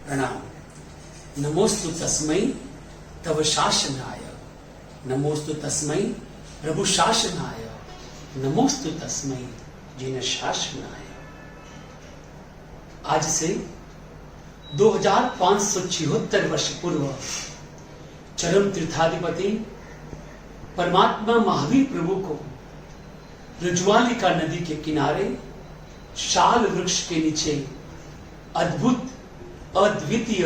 प्रणाम। नमोस्तु तस्मै तव शासनाय, नमोस्तु तस्मै प्रभु शासनाय, नमोस्तु तस्मै जिन शासनाय। आज से 2576 वर्ष पूर्व चरम तीर्थाधिपति परमात्मा महावीर प्रभु को रज्वालिका नदी के किनारे शाल वृक्ष के नीचे अद्भुत अद्वितीय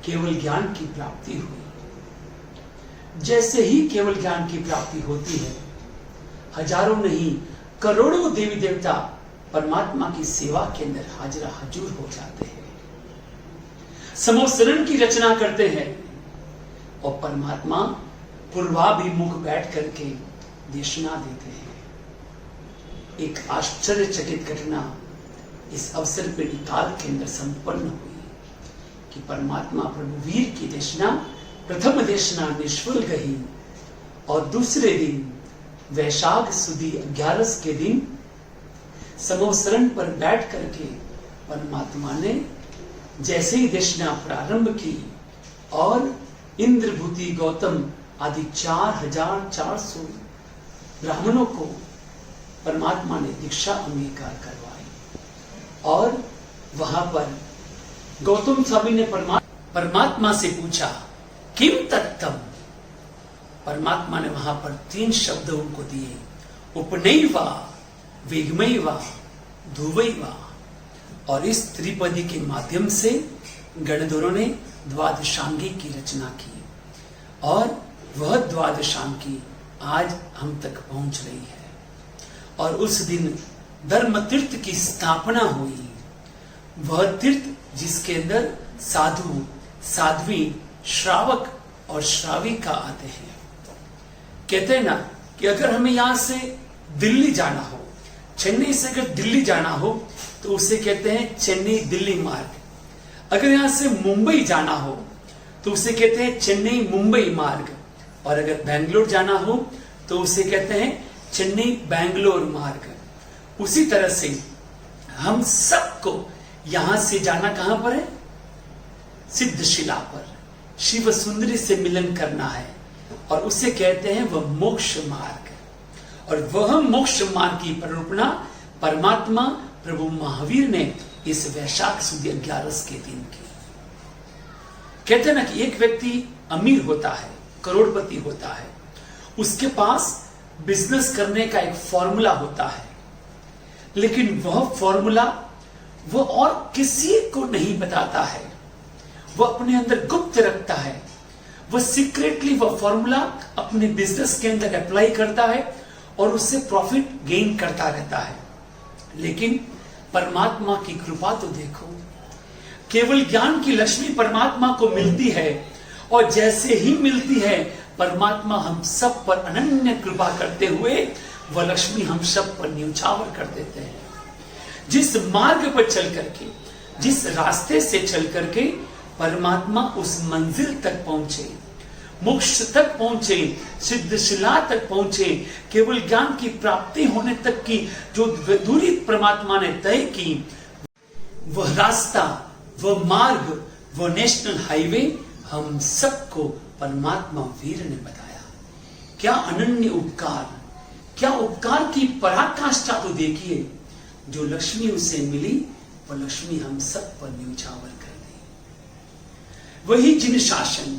केवल ज्ञान की प्राप्ति हुई। जैसे ही केवल ज्ञान की प्राप्ति होती है, हजारों नहीं करोड़ों देवी देवता परमात्मा की सेवा के अंदर हाजिरा हजूर हो जाते हैं, समोसरण की रचना करते हैं और परमात्मा पूर्वाभिमुख बैठ करके देशना देते हैं। एक आश्चर्यचकित घटना इस अवसर पे निकाल के अंदर संपन्न हुई कि परमात्मा प्रभु वीर की देशना, प्रथम देशना निष्फल गई और दूसरे दिन वैशाख सुदी 11 के दिन समोसरण पर बैठ करके परमात्मा ने जैसे ही देशना प्रारंभ की और इंद्रभूति गौतम आदि 4400 ब्राह्मणों को परमात्मा ने दीक्षा अंगीकार करवाई और वहां पर गौतम स्वामी ने परमात्मा से पूछा किम तत्तम। परमात्मा ने वहां पर 3 शब्द उनको दिए, उपनैवा, वेगमैवा, धुवैवा। और इस त्रिपदी के माध्यम से गणधरों ने द्वादशांगी की रचना की और वह द्वादशांगी आज हम तक पहुंच रही है। और उस दिन धर्म तीर्थ की स्थापना हुई, वह तीर्थ जिसके अंदर साधु, साध्वी, श्रावक और श्राविका आते हैं। कहते हैं ना कि अगर हमें यहां से दिल्ली जाना हो, चेन्नई से अगर दिल्ली जाना हो तो उसे कहते हैं चेन्नई दिल्ली मार्ग। अगर यहां से मुंबई जाना हो तो उसे कहते हैं चेन्नई मुंबई मार्ग। और अगर बेंगलोर जाना हो तो उसे कहते हैं चेन्नई बेंगलोर मार्ग। उसी तरह से हम सबको यहां से जाना कहां पर है? सिद्धशिला पर शिव सुंदरी से मिलन करना है और उसे कहते हैं वह मोक्ष मार्ग। और वह मोक्ष मार्ग की परिकल्पना परमात्मा प्रभु महावीर ने इस वैशाख सुदी 11 के दिन की। कहते हैं ना कि एक व्यक्ति अमीर होता है, करोड़पति होता है, उसके पास बिजनेस करने का एक फॉर्मूला होता है, लेकिन वह फॉर्मूला वो और किसी को नहीं बताता है, वह अपने अंदर गुप्त रखता है। वह सीक्रेटली वह फॉर्मूला अपने बिजनेस के अंदर अप्लाई करता है और उससे प्रॉफिट गेन करता रहता है। लेकिन परमात्मा की कृपा तो देखो, केवल ज्ञान की लक्ष्मी परमात्मा को मिलती है और जैसे ही मिलती है परमात्मा हम सब पर अनन्य कृपा करते हुए वह लक्ष्मी हम सब पर न्यौछावर कर देते हैं। जिस मार्ग पर चल करके, जिस रास्ते से चल करके परमात्मा उस मंजिल तक पहुंचे, मोक्ष तक पहुंचे, सिद्धशिला तक पहुंचे, केवल ज्ञान की प्राप्ति होने तक की जो दूरी परमात्मा ने तय की, वह रास्ता, वह मार्ग, वह नेशनल हाईवे हम सबको परमात्मा वीर ने बताया। क्या अनन्य उपकार, क्या उपकार की पराकाष्ठा तो देखिए। जो लक्ष्मी उसे मिली वह लक्ष्मी हम सब पर न्यौछावर कर दी। वही जिन शासन,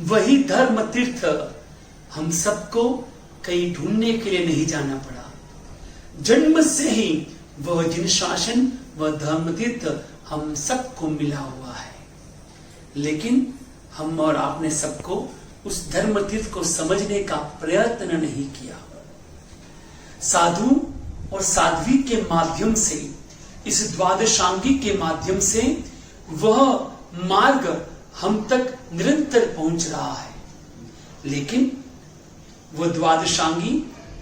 वही धर्म तीर्थ हम सबको कहीं ढूंढने के लिए नहीं जाना पड़ा। जन्म से ही वह जिन शासन, वह धर्म तीर्थ हम सबको मिला हुआ है। लेकिन हम और आपने सबको उस धर्म तीर्थ को समझने का प्रयत्न नहीं किया। साधु और साध्वी के माध्यम से, इस द्वादशांगी के माध्यम से वह मार्ग हम तक निरंतर पहुंच रहा है। लेकिन वह द्वादशांगी,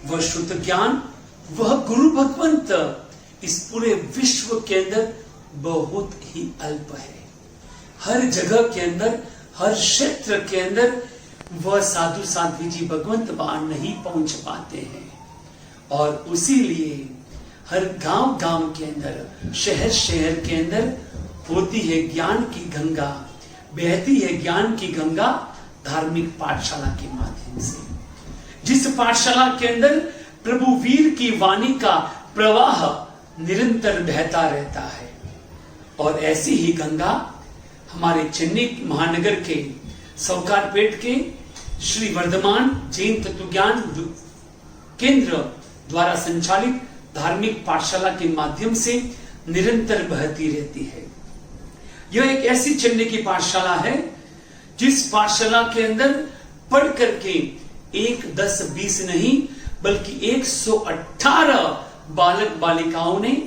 वह शुद्ध ज्ञान, वह गुरु भगवंत इस पूरे विश्व के अंदर बहुत ही अल्प है। हर जगह के अंदर, हर क्षेत्र के अंदर वह साधु साध्वी जी भगवंत बाण नहीं पहुंच पाते हैं। और इसीलिए हर गांव गांव के अंदर, शहर शहर के अंदर होती है ज्ञान की गंगा, बहती है ज्ञान की गंगा धार्मिक पाठशाला के माध्यम से। जिस पाठशाला के अंदर प्रभु वीर की वाणी का प्रवाह निरंतर बहता रहता है। और ऐसी ही गंगा हमारे चेन्नई महानगर के सौकारपेट के श्री वर्धमान जैन तत्वज्ञान केंद्र द्वारा संचालित धार्मिक पाठशाला के माध्यम से निरंतर बहती रहती है। यह एक ऐसी चेन्नई की पाठशाला है जिस पाठशाला के अंदर पढ़ करके 1, 10, 20 नहीं बल्कि 118 बालक बालिकाओं ने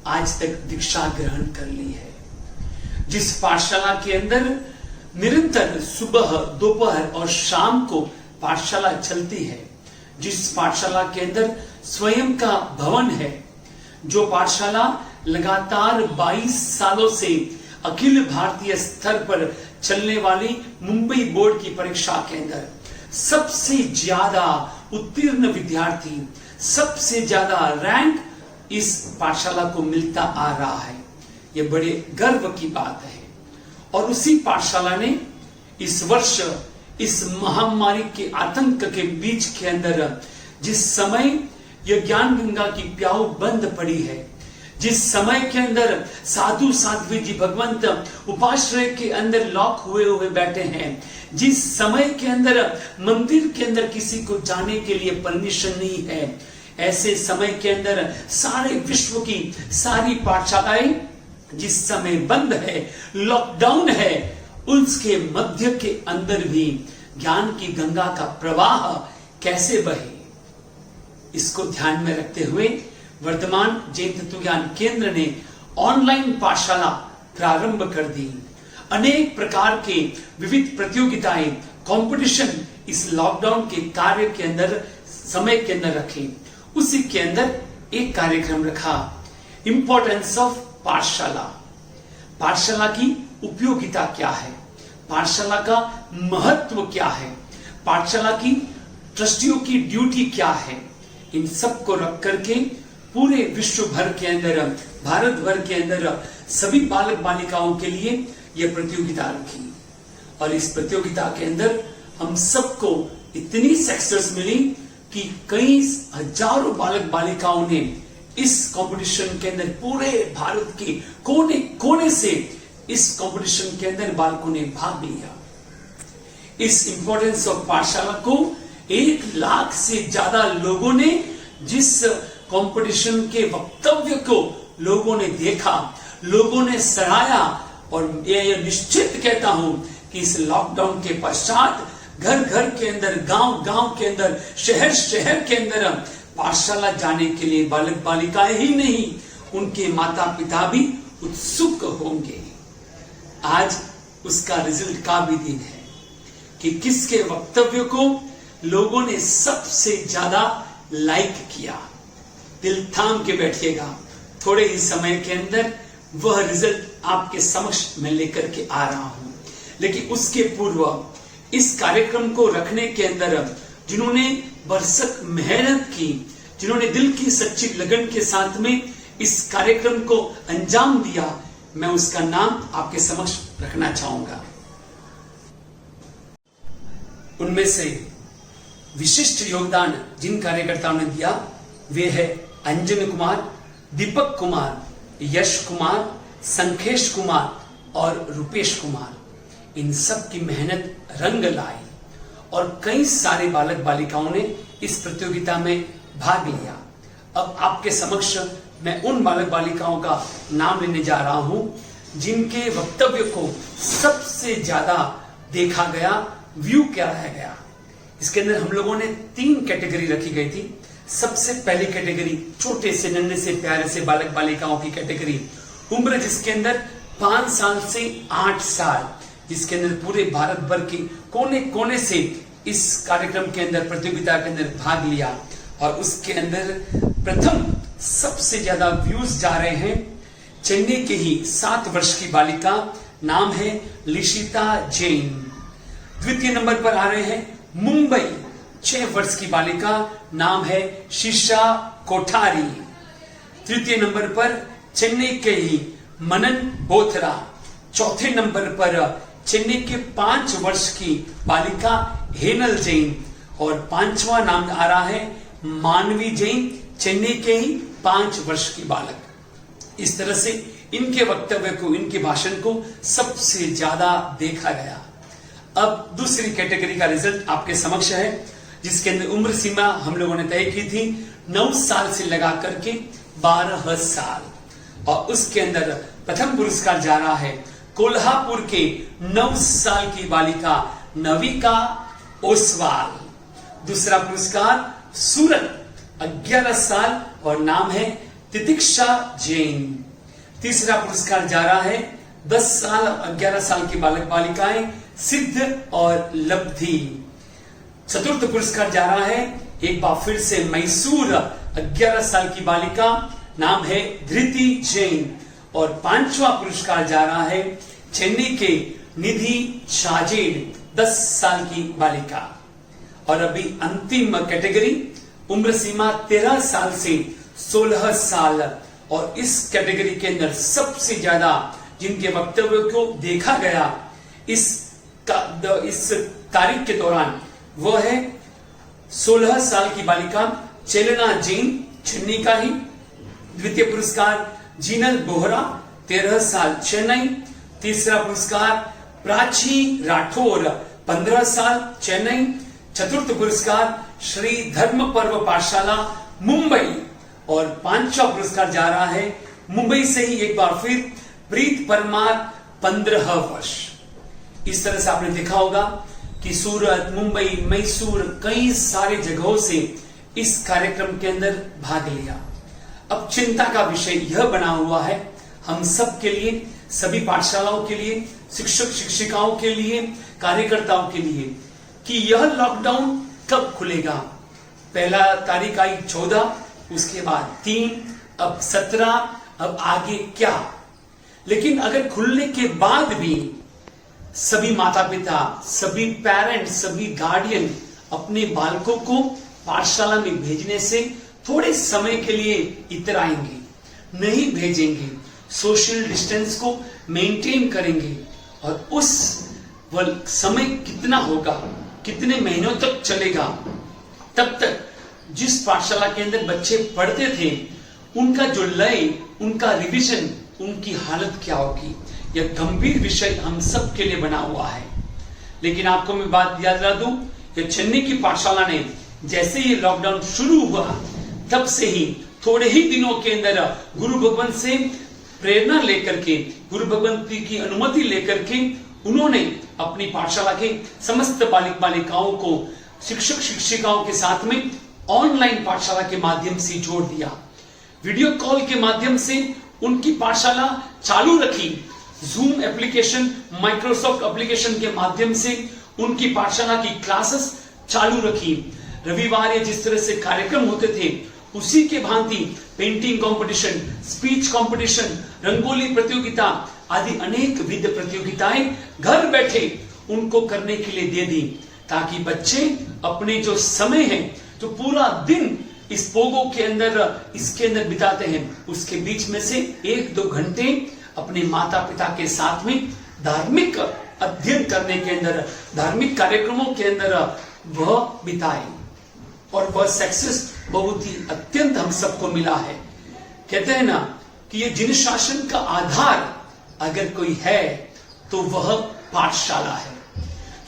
आज तक दीक्षा ग्रहण कर ली है। जिस पाठशाला के अंदर निरंतर सुबह, दोपहर और शाम को पाठशाला चलती है, जिस पाठशाला के अंदर स्वयं का भवन है, जो पाठशाला लगातार 22 सालों से अखिल भारतीय स्तर पर चलने वाली मुंबई बोर्ड की परीक्षा के अंदर सबसे ज्यादा उत्तीर्ण विद्यार्थी, सबसे ज्यादा रैंक इस पाठशाला को मिलता आ रहा है। यह बड़े गर्व की बात है। और उसी पाठशाला ने इस वर्ष इस महामारी के आतंक के बीच के अंदर जिस समय यह ज्ञान गंगा की प्याऊ बंद पड़ी है, जिस समय के अंदर साधु साध्वी जी भगवंत उपाश्रय के अंदर लॉक हुए बैठे हैं, जिस समय के अंदर मंदिर के अंदर किसी को जाने के लिए परमिशन नहीं है, ऐसे समय के अंदर सारे विश्व की सारी पाठशालाएं जिस समय बंद है, लॉकडाउन है, उसके मध्य के अंदर भी ज्ञान की गंगा का प्रवाह कैसे बहे, इसको ध्यान में रखते हुए वर्तमान जैन तत्वज्ञान केंद्र ने ऑनलाइन पाठशाला प्रारंभ कर दी। अनेक प्रकार के विविध प्रतियोगिताएं, कंपटीशन इस लॉकडाउन के कार्य के अंदर समय के अंदर रखे। उसी के अंदर एक कार्यक्रम रखा, इंपॉर्टेंस ऑफ पाठशाला। पाठशाला की उपयोगिता क्या है, पाठशाला का महत्व क्या है, पाठशाला की ट्रस्टियों की ड्यूटी क्या है, इन सब को रख करके पूरे विश्व भर के अंदर, भारत भर के अंदर सभी बालक बालिकाओं के लिए यह प्रतियोगिता रखी। और इस प्रतियोगिता के अंदर हम सबको इतनी सक्सेस मिली कि कई हजारों बालक बालिकाओं ने इस कंपटीशन के अंदर पूरे भारत के कोने कोने से इस कंपटीशन के अंदर बालकों ने भाग लिया। इस इंपॉर्टेंस ऑफ पाठशाला को 1 लाख से ज्यादा लोगों ने, जिस कंपटीशन के वक्तव्य को लोगों ने देखा, लोगों ने सराहा। और ये निश्चित कहता हूं कि इस लॉकडाउन के पश्चात घर घर के अंदर, गांव गांव के अंदर, शहर शहर के अंदर पाठशाला जाने के लिए बालक बालिकाएं ही नहीं, उनके माता पिता भी उत्सुक होंगे। आज उसका रिजल्ट का भी दिन है कि किसके वक्तव्य को लोगों ने सबसे ज्यादा लाइक किया। दिल थाम के बैठिएगा, थोड़े ही समय के अंदर वह रिजल्ट आपके समक्ष मैं लेकर के आ रहा हूं। लेकिन उसके पूर्व इस कार्यक्रम को रखने के अंदर जिन्होंने बरसक मेहनत की, जिन्होंने दिल की सच्ची लगन के साथ में इस कार्यक्रम को अंजाम दिया, मैं उसका नाम आपके समक्ष रखना चाहूंगा। उनमें से विशिष्ट योगदान जिन कार्यकर्ताओं ने दिया वे है अंजन कुमार, दीपक कुमार, यश कुमार, संखेश कुमार और रुपेश कुमार। इन सब की मेहनत रंग लाई और कई सारे बालक बालिकाओं ने इस प्रतियोगिता में भाग लिया। अब आपके समक्ष मैं उन बालक बालिकाओं का नाम लेने जा रहा हूं जिनके वक्तव्य को सबसे ज्यादा देखा गया, व्यू कराया गया। इसके अंदर हम लोगों ने 3 कैटेगरी रखी गई थी। सबसे पहली कैटेगरी छोटे से नन्हे से प्यारे से बालक बालिकाओं की कैटेगरी, उम्र जिसके अंदर 5 साल से 8 साल, जिसके अंदर पूरे भारत भर के कोने कोने से इस कार्यक्रम के अंदर, प्रतियोगिता के अंदर भाग लिया। और उसके अंदर प्रथम सबसे ज्यादा व्यूज जा रहे हैं चेन्नई के ही 7 वर्ष की बालिका, नाम है लिशिता जैन। द्वितीय नंबर पर आ रहे हैं मुंबई 6 वर्ष की बालिका, नाम है शीशा कोठारी। तृतीय नंबर पर चेन्नई के ही मनन बोथरा, चौथे नंबर पर चेन्नई के 5 वर्ष की बालिका हेनल जैन, और 5वां नाम आ रहा है मानवी जैन, चेन्नई के ही 5 वर्ष की बालक। इस तरह से इनके वक्तव्य को, इनके भाषण को सबसे ज्यादा देखा गया। अब दूसरी कैटेगरी का रिजल्ट आपके समक्ष है, जिसके अंदर उम्र सीमा हम लोगों ने तय की थी 9 साल से लगा करके 12 साल, और उसके अंदर प्रथम पुरस्कार जा रहा है कोल्हापुर के 9 साल की बालिका नविका ओसवाल। दूसरा पुरस्कार सूरत 11 साल और नाम है तितिक्षा जैन। तीसरा पुरस्कार जा रहा है 10 साल और 11 साल की बालक बालिकाएं सिद्ध और लब्धि। चतुर्थ पुरस्कार जा रहा है एक बार फिर से मैसूर 11 साल की बालिका, नाम है धृति जैन। और 5वां पुरस्कार जा रहा है चेन्नई के निधि शाजेन 10 साल की बालिका। और अभी अंतिम कैटेगरी उम्र सीमा 13 साल से 16 साल, और इस कैटेगरी के अंदर सबसे ज्यादा जिनके वक्तव्य को देखा गया इस तारीख के दौरान वो है 16 साल की बालिका चेलना जैन, चेन्नई का ही। द्वितीय पुरस्कार जीनल बोहरा 13 साल, चेन्नई। तीसरा पुरस्कार प्राची राठौर 15 साल, चेन्नई। चतुर्थ पुरस्कार श्री धर्म पर्व पाठशाला मुंबई, और 5वां पुरस्कार जा रहा है मुंबई से ही एक बार फिर प्रीत परमार 15 वर्ष। इस तरह से आपने देखा होगा कि सूरत, मुंबई, मैसूर, कई सारे जगहों से इस कार्यक्रम के अंदर भाग लिया। अब चिंता का विषय यह बना हुआ है हम सब के लिए, सभी पाठशालाओं के लिए, शिक्षक शिक्षिकाओं के लिए, कार्यकर्ताओं के लिए, कि यह लॉकडाउन कब खुलेगा। पहला तारीख आई 14, उसके बाद 3, अब 17, अब आगे क्या। लेकिन अगर खुलने के बाद भी सभी माता पिता, सभी पेरेंट्स, सभी गार्डियन अपने बालकों को पाठशाला में भेजने से थोड़े समय के लिए इतराएंगे, नहीं भेजेंगे, सोशल डिस्टेंस को मेंटेन करेंगे, और उस समय कितना होगा, कितने महीनों तक चलेगा, तब तक जिस पाठशाला के अंदर बच्चे पढ़ते थे उनका जो लय, उनका रिवीजन, उनकी हालत क्या होगी, यह गंभीर विषय हम सब के लिए बना हुआ है। लेकिन आपको मैं बात याद दिला दूं, ये चेन्नई की पाठशाला ने जैसे ही लॉकडाउन शुरू हुआ तब से ही थोड़े ही दिनों के अंदर गुरु भगवान से प्रेरणा लेकर के, गुरु भगवान की अनुमति लेकर के उन्होंने अपनी पाठशाला के समस्त बालिक बालिकाओं को शिक्षक शिक्षिकाओं के साथ में ऑनलाइन पाठशाला के माध्यम से जोड़ दिया। वीडियो कॉल के माध्यम से उनकी पाठशाला चालू रखी। जूम एप्लीकेशन, माइक्रोसॉफ्ट एप्लीकेशन के माध्यम से उनकी पाठशाला की क्लासेस चालू रखी। रविवार या जिस तरह से कार्यक्रम होते थे उसी के भांति painting competition, speech competition, rangoli प्रतियोगिता आदि अनेक विध प्रतियोगिताएं घर बैठे उनको करने के लिए दे दी, ताकि बच्चे अपने जो समय है तो पूरा दिन इस पोगो के अंदर, इसके अंदर बिताते हैं, उसके बीच में से 1-2 घंटे अपने माता पिता के साथ में धार्मिक अध्ययन करने के अंदर, धार्मिक कार्यक्रमों के अंदर वह बिताए। और वह सक्सेस बहुत ही अत्यंत हम सबको मिला है। कहते हैं ना कि ये जिन शासन का आधार अगर कोई है तो वह पाठशाला है।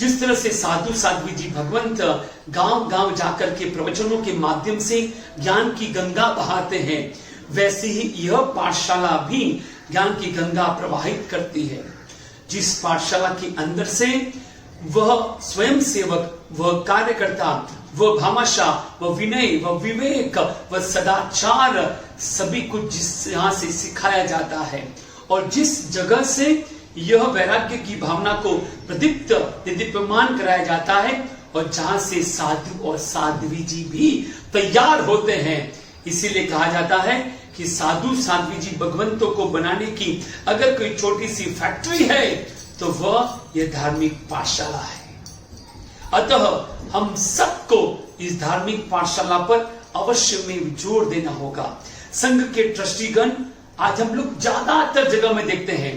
जिस तरह से साधु साध्वी जी भगवंत गांव गांव जाकर के प्रवचनों के माध्यम से ज्ञान की गंगा बहाते हैं, वैसे ही यह पाठशाला भी ज्ञान की गंगा प्रवाहित करती है। जिस पाठशाला के अंदर से वह स्वयं सेवक, वह कार्यकर्ता, वह भामाशाह, वह विनय, वह विवेक, वह सदाचार, सभी कुछ जिस यहां से सिखाया जाता है, और जिस जगह से यह वैराग्य की भावना को प्रदीप्त दीप्यमान कराया जाता है, और जहां से साधु और साध्वी जी भी तैयार होते हैं। इसीलिए कहा जाता है कि साधु साध्वी जी भगवंतों को बनाने की अगर कोई छोटी सी फैक्ट्री है तो वह यह धार्मिक पाठशाला है। अतः हम सबको इस धार्मिक पाठशाला पर अवश्य में जोर देना होगा। संघ के ट्रस्टीगण, आज हम लोग ज्यादातर जगह में देखते हैं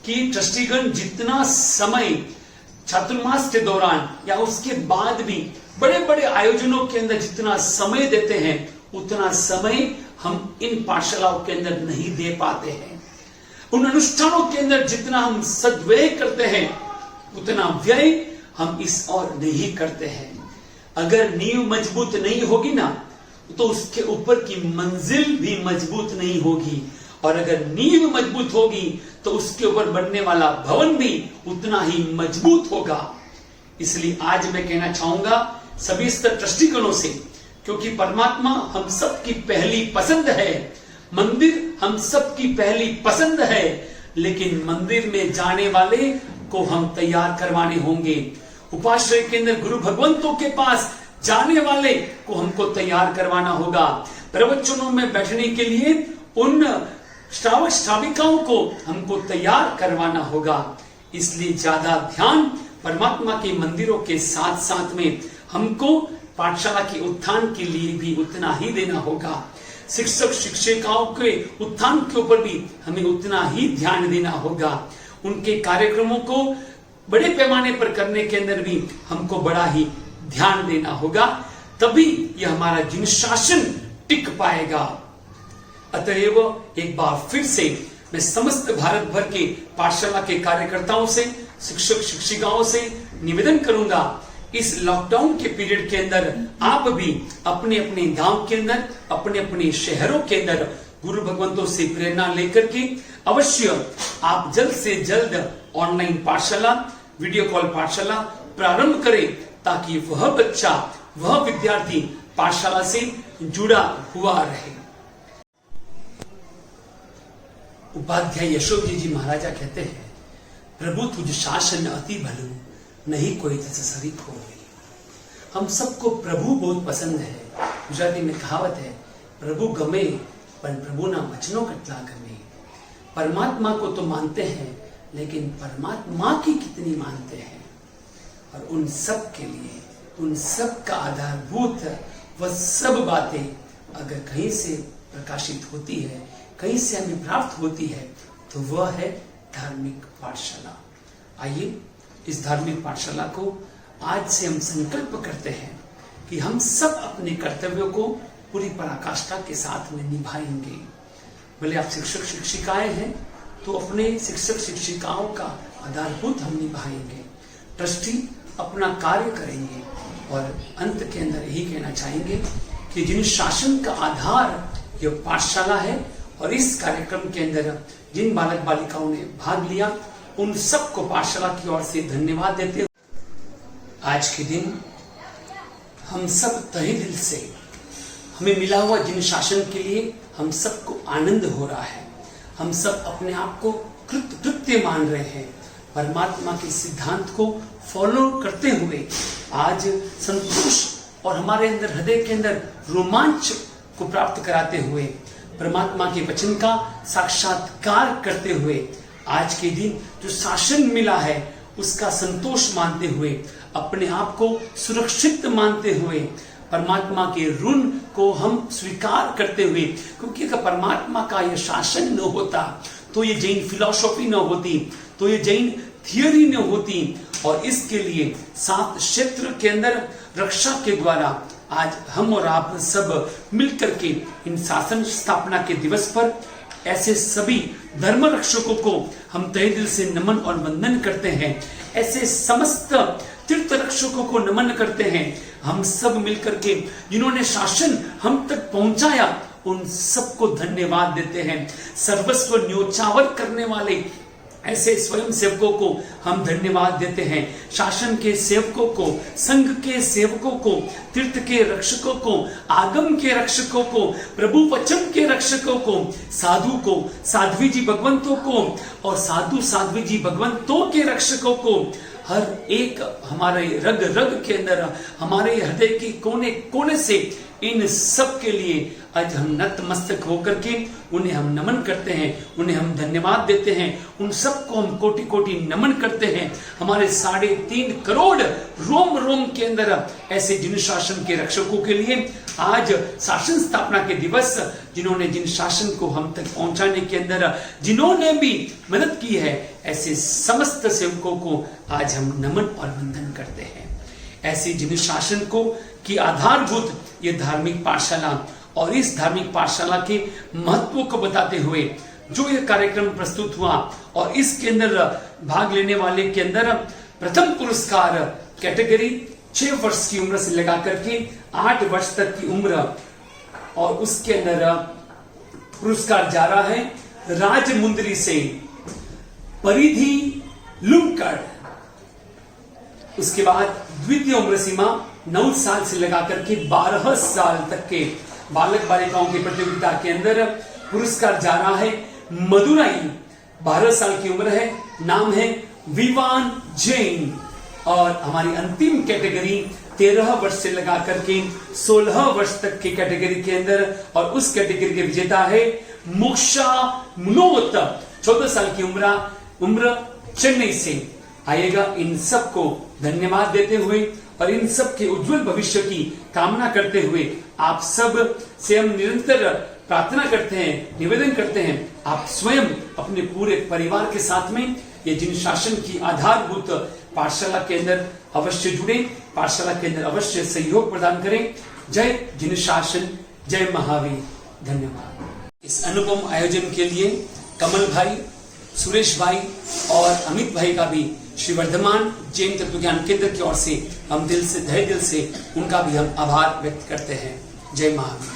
कि ट्रस्टीगण जितना समय चातुर्मास के दौरान या उसके बाद भी बड़े बड़े आयोजनों के अंदर जितना समय देते हैं, उतना समय हम इन पाठशालाओं के अंदर नहीं दे पाते हैं। उन अनुष्ठानों के अंदर जितना हम सद्व्यय करते हैं, उतना व्यय हम इस और नहीं करते हैं। अगर नींव मजबूत नहीं होगी ना, तो उसके ऊपर की मंजिल भी मजबूत नहीं होगी, और अगर नींव मजबूत होगी तो उसके ऊपर बनने वाला भवन भी उतना ही मजबूत होगा। इसलिए आज मैं कहना चाहूंगा सभी स्तर ट्रस्टीगणों से, क्योंकि परमात्मा हम सबकी पहली पसंद है, मंदिर हम सबकी पहली पसंद है, लेकिन मंदिर में जाने वाले को हम तैयार करवाने होंगे। उपाश्रय के अंदर गुरु भगवंतों के पास जाने वाले को हमको तैयार करवाना होगा। प्रवचनों में बैठने के लिए उन श्रावक श्राविकाओं को हमको तैयार करवाना होगा। इसलिए ज्यादा ध्यान परमात्मा के मंदिरों के साथ साथ में हमको पाठशाला के उत्थान के लिए भी उतना ही देना होगा। शिक्षक शिक्षिकाओं के उत्थान के ऊपर भी हमें उतना ही ध्यान देना होगा। उनके कार्यक्रमों को बड़े पैमाने पर करने के अंदर भी हमको बड़ा ही ध्यान देना होगा, तभी यह हमारा जिन शासन टिक पाएगा। अतएव एक बार फिर से मैं समस्त भारत भर के पाठशाला के कार्यकर्ताओं से, शिक्षक शिक्षिकाओं से निवेदन करूंगा, इस लॉकडाउन के पीरियड के अंदर आप भी अपने अपने गांव के अंदर, अपने अपने शहरों के अंदर गुरु भगवंतों से प्रेरणा लेकर के अवश्य आप जल्द से जल्द ऑनलाइन पाठशाला, वीडियो कॉल पाठशाला प्रारंभ करें, ताकि वह बच्चा, वह विद्यार्थी पाठशाला से जुड़ा हुआ रहे। उपाध्याय यशोजी जी महाराजा कहते हैं, प्रभु तुझ शासन अति भलु, नहीं कोई जैसे सरीप हो गई। हम सबको प्रभु बहुत पसंद है। गुजराती में कहावत है, प्रभु गमे पर प्रभु ना वचनों कटला गमे। परमात्मा को तो मानते हैं, लेकिन परमात्मा की कितनी मानते हैं। और उन सब के लिए, उन सब का आधारभूत वह सब बातें अगर कहीं से प्रकाशित होती है, कहीं से हमें प्राप्त होती है, तो वह है धार्मिक पाठशाला। आइए इस धार्मिक पाठशाला को आज से हम संकल्प करते हैं कि हम सब अपने कर्तव्यों को पूरी पराकाष्ठा के साथ में निभाएंगे। भले आप शिक्षक शिक्षिकाएं हैं तो अपने शिक्षक शिक्षिकाओं का आधारभूत हम निभाएंगे, ट्रस्टी अपना कार्य करेंगे, और अंत के अंदर यही कहना चाहेंगे कि जिन शासन का आधार यह पाठशाला है, और इस कार्यक्रम के अंदर जिन बालक बालिकाओं ने भाग लिया, उन सबको पाठशाला की ओर से धन्यवाद देते हुए आज के दिन हम सब तहे दिल से हमें मिला हुआ जिन शासन के लिए हम सबको आनंद हो रहा है। हम सब अपने आप को कृत्य मान रहे हैं। परमात्मा के सिद्धांत को फॉलो करते हुए आज संतोष और हमारे अंदर, हृदय के अंदर रोमांच को प्राप्त कराते हुए, परमात्मा के वचन का साक्षात्कार करते हुए, आज के दिन जो शासन मिला है उसका संतोष मानते हुए, अपने आप को सुरक्षित मानते हुए, परमात्मा के ऋण को हम स्वीकार करते हुए, क्योंकि अगर परमात्मा का यह शासन न होता तो ये जैन फिलॉसफी न होती, तो ये जैन थियोरी न होती। और इसके लिए 7 क्षेत्र के अंदर रक्षा के द्वारा आज हम और आप सब मिलकर के इन शासन स्थापना के दिवस पर ऐसे सभी धर्म रक्षकों को हम तहे दिल से नमन और वंदन करते हैं। ऐसे समस्त तीर्थ रक्षकों को नमन करते हैं। हम सब मिलकर के जिन्होंने शासन हम तक पहुंचाया, उन सबको धन्यवाद देते हैं। सर्वस्व न्योछावर करने वाले ऐसे स्वयं सेवकों को हम धन्यवाद देते हैं। शासन के सेवकों को, संघ के सेवकों को, तीर्थ के रक्षकों को, आगम के रक्षकों को, प्रभु वचन के रक्षकों को, साधु को, साध्वी जी भगवंतों को, और साधु साध्वी जी भगवंतों के रक्षकों को, हर एक हमारे रग रग के अंदर, हमारे हृदय के कोने कोने से इन सब के लिए आज हम नतमस्तक होकर के उन्हें हम नमन करते हैं, उन्हें हम धन्यवाद देते हैं। उन सबको हम कोटि कोटि नमन करते हैं। हमारे 3.5 करोड़ रोम रोम के अंदर ऐसे जिन शासन के रक्षकों के लिए आज शासन स्थापना के दिवस, जिन्होंने जिन शासन को हम तक पहुंचाने के अंदर जिन्होंने भी मदद की है, ऐसे समस्त सेवकों को आज हम नमन और वंदन करते हैं। ऐसे जिन शासन को की आधारभूत ये धार्मिक पाठशाला और इस धार्मिक पाठशाला के महत्व को बताते हुए जो ये कार्यक्रम प्रस्तुत हुआ, और इसके अंदर भाग लेने वाले के अंदर प्रथम पुरस्कार कैटेगरी 6 वर्ष की उम्र से लेकर करके 8 वर्ष तक की उम्र, और उसके अंदर पुरस्कार जा रहा है राजमुंदरी से परिधि लुमकड़। उसके बाद द्वितीय उम्र सीमा 9 साल से लगा करके 12 साल तक के बालक बालिकाओं की प्रतियोगिता के अंदर पुरस्कार जा रहा है मदुराई। 12 साल की उम्र है, नाम है विवान जैन। और हमारी अंतिम कैटेगरी 13 वर्ष से लगा करके 16 वर्ष तक की कैटेगरी के अंदर, और उस कैटेगरी के विजेता है मोक्षा मुनोत। 14 साल की उम्र चेन्नई से आएगा। इन सबको धन्यवाद देते हुए और इन सब के उज्जवल भविष्य की कामना करते हुए आप सब से हम निरंतर प्रार्थना करते हैं, निवेदन करते हैं, आप स्वयं अपने पूरे परिवार के साथ में ये जिन शासन की आधारभूत पाठशाला के अंदर अवश्य जुड़े, पाठशाला के अंदर अवश्य सहयोग प्रदान करें। जय जिन शासन, जय महावीर। धन्यवाद। इस अनुपम आयोजन के लिए कमल भाई, सुरेश भाई और अमित भाई का भी श्री वर्धमान जैन तत्व ज्ञान केंद्र की ओर से हम दिल से, तहे दिल से उनका भी हम आभार व्यक्त करते हैं। जय महावीर।